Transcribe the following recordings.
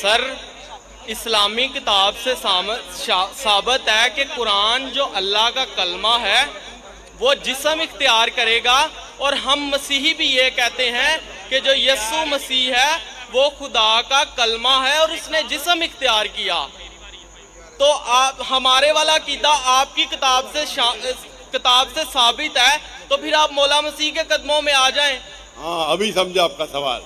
سر اسلامی کتاب سے ثابت ہے کہ قرآن جو اللہ کا کلمہ ہے وہ جسم اختیار کرے گا، اور ہم مسیحی بھی یہ کہتے ہیں کہ جو یسوع مسیح ہے وہ خدا کا کلمہ ہے اور اس نے جسم اختیار کیا۔ تو ہمارے والا عقیدہ آپ کی کتاب سے ثابت ہے، تو پھر آپ مولا مسیح کے قدموں میں آ جائیں۔ ہاں ابھی سمجھا آپ کا سوال،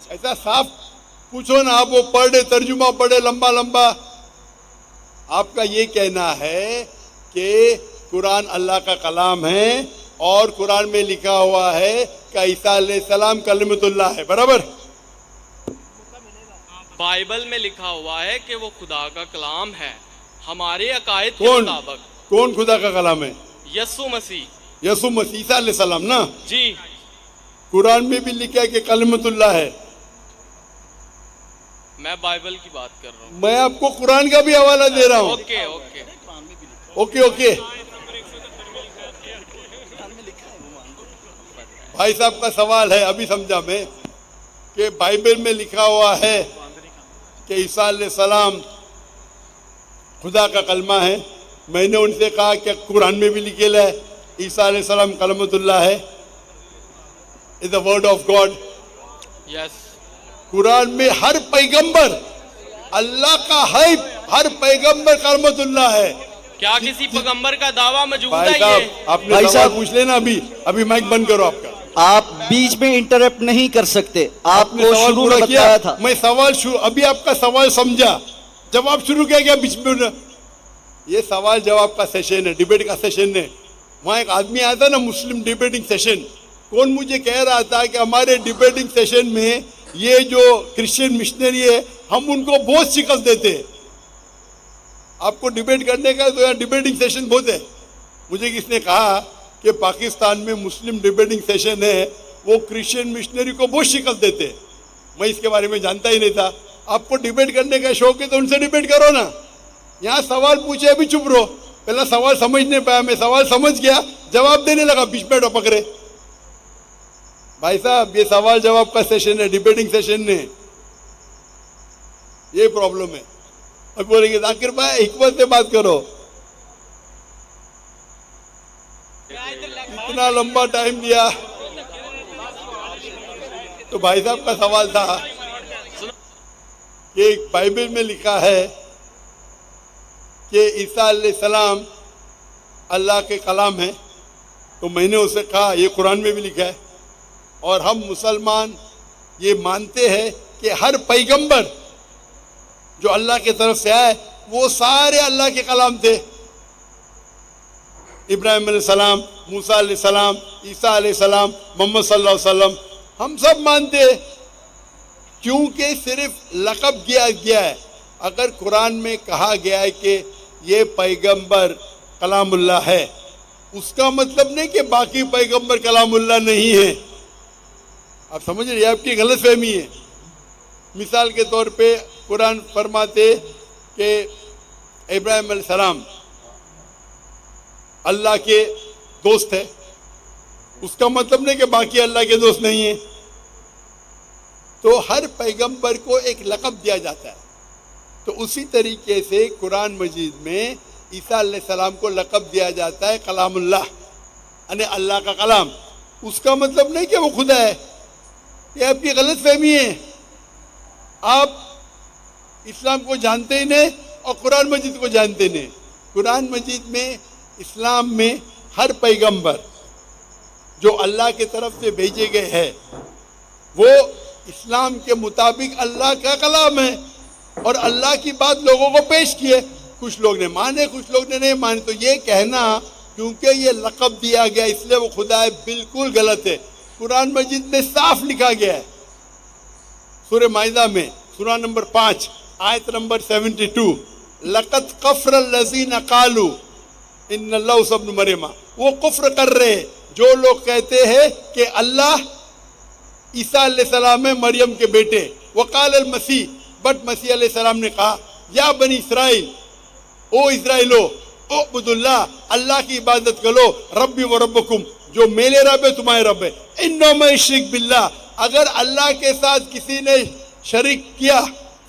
ایسا صاف پوچھو نا، آپ وہ پڑھے ترجمہ پڑھے لمبا لمبا۔ آپ کا یہ کہنا ہے کہ قرآن اللہ کا کلام ہے اور قرآن میں لکھا ہوا ہے کہ عیسیٰ علیہ السلام کلمۃ اللہ ہے، برابر؟ بائبل میں لکھا ہوا ہے کہ وہ خدا کا کلام ہے ہمارے عقائد کے کون مطابق۔ کون خدا کا کلام ہے؟ یسوع مسیح۔ یسوع مسیح عیسیٰ علیہ السلام نا؟ جی قرآن میں بھی لکھا ہے کہ کلمۃ اللہ ہے۔ میں بائبل کی بات کر رہا ہوں۔ میں آپ کو قرآن کا بھی حوالہ دے رہا ہوں۔ اوکے اوکے اوکے اوکے بھائی صاحب کا سوال ہے، ابھی سمجھا میں، کہ بائبل میں لکھا ہوا ہے کہ عیسیٰ علیہ السلام خدا کا کلمہ ہے۔ میں نے ان سے کہا کہ قرآن میں بھی لکھا ہے عیسیٰ علیہ السلام کلمۃ اللہ ہے، از the word of God۔ یس قرآن میں ہر پیغمبر اللہ کا ہے، ہر پیغمبر کلمۃ اللہ ہے۔ کیا کسی پیغمبر کا دعویٰ موجود ہے؟ بھائی صاحب یہ آپ نے سوال پوچھ لینا، ابھی مائک بند کرو آپ کا۔ آپ بیچ میں انٹرپٹ نہیں کر سکتے، آپ نے کو سوال شروع پورا میں کیا، بتایا تھا۔ میں سوال ابھی آپ کا سوال سمجھا، جواب شروع کیا گیا بیچ میں۔ یہ سوال جواب کا سیشن ہے، ڈیبیٹ کا سیشن ہے۔ وہاں ایک آدمی آیا تھا نا، مسلم ڈیبیٹنگ سیشن، کون مجھے کہہ رہا تھا کہ ہمارے ڈیبیٹنگ سیشن میں یہ جو کرسچین مشنری ہے ہم ان کو بہت شکست دیتے ہیں۔ آپ کو ڈیبیٹ کرنے کا تو یہاں ڈیبیٹنگ سیشن بہت ہے۔ مجھے کس نے کہا کہ پاکستان میں مسلم ڈیبیٹنگ سیشن ہے، وہ کرسچین مشنری کو بہت شکست دیتے ہیں۔ میں اس کے بارے میں جانتا ہی نہیں تھا۔ آپ کو ڈیبیٹ کرنے کا شوق ہے تو ان سے ڈیبیٹ کرو نا۔ یہاں سوال پوچھے ابھی چپ رہو، پہلا سوال سمجھ نہیں پایا، میں سوال سمجھ گیا جواب دینے لگا، بیچ میں ٹپک رہے۔ بھائی صاحب یہ سوال جواب کا سیشن ہے، ڈیبیٹنگ سیشن نہیں، یہ پرابلم ہے۔ اب بولیں گے ذاکر بھائی حکمت سے بات کرو، اتنا لمبا ٹائم دیا۔ تو بھائی صاحب کا سوال تھا کہ بائبل میں لکھا ہے کہ عیسیٰ علیہ السلام اللہ کے کلام ہے، تو میں نے اسے کہا یہ قرآن میں بھی لکھا ہے، اور ہم مسلمان یہ مانتے ہیں کہ ہر پیغمبر جو اللہ کی طرف سے آئے وہ سارے اللہ کے کلام تھے۔ ابراہیم علیہ السلام، موسیٰ علیہ السلام، عیسیٰ علیہ السلام، محمد صلی اللہ علیہ وسلم، ہم سب مانتے ہیں، کیونکہ صرف لقب کیا گیا ہے۔ اگر قرآن میں کہا گیا ہے کہ یہ پیغمبر کلام اللہ ہے، اس کا مطلب نہیں کہ باقی پیغمبر کلام اللہ نہیں ہے۔ آپ سمجھ رہے ہیں، آپ کی غلط فہمی ہے۔ مثال کے طور پہ قرآن فرماتے کہ ابراہیم علیہ السلام اللہ کے دوست ہے، اس کا مطلب نہیں کہ باقی اللہ کے دوست نہیں ہیں۔ تو ہر پیغمبر کو ایک لقب دیا جاتا ہے، تو اسی طریقے سے قرآن مجید میں عیسیٰ علیہ السلام کو لقب دیا جاتا ہے کلام اللہ، یعنی اللہ کا کلام۔ اس کا مطلب نہیں کہ وہ خدا ہے، یہ آپ کی غلط فہمی ہے۔ آپ اسلام کو جانتے ہی نہیں اور قرآن مجید کو جانتے نہیں۔ قرآن مجید میں اسلام میں ہر پیغمبر جو اللہ کی طرف سے بھیجے گئے ہیں وہ اسلام کے مطابق اللہ کا کلام ہے، اور اللہ کی بات لوگوں کو پیش کی ہے۔ کچھ لوگ نے مانے، کچھ لوگ نے نہیں مانے۔ تو یہ کہنا کیونکہ یہ لقب دیا گیا اس لیے وہ خدا ہے، بالکل غلط ہے۔ قرآن مجید میں صاف لکھا گیا ہے، سورہ مائدہ میں سورہ نمبر 5 آیت نمبر 72، لَقَدْ كَفَرَ الَّذِينَ قَالُوا إِنَّ اللَّهُ ابْنُ مَرْيَمَ۔ وہ کفر کر رہے ہیں جو لوگ کہتے ہیں کہ اللہ عیسیٰ علیہ السلام ہے مریم کے بیٹے۔ وقال المسیح، بٹ مسیح علیہ السلام نے کہا یا بنی اسرائیل، او اسرائیلو، اعبدوا اللہ، اللہ کی عبادت کرو، ربی و ربکم، جو میرے رب ہے تمہارے رب ہے۔ انہ من یشرک باللہ، اگر اللہ کے ساتھ کسی نے شریک کیا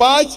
5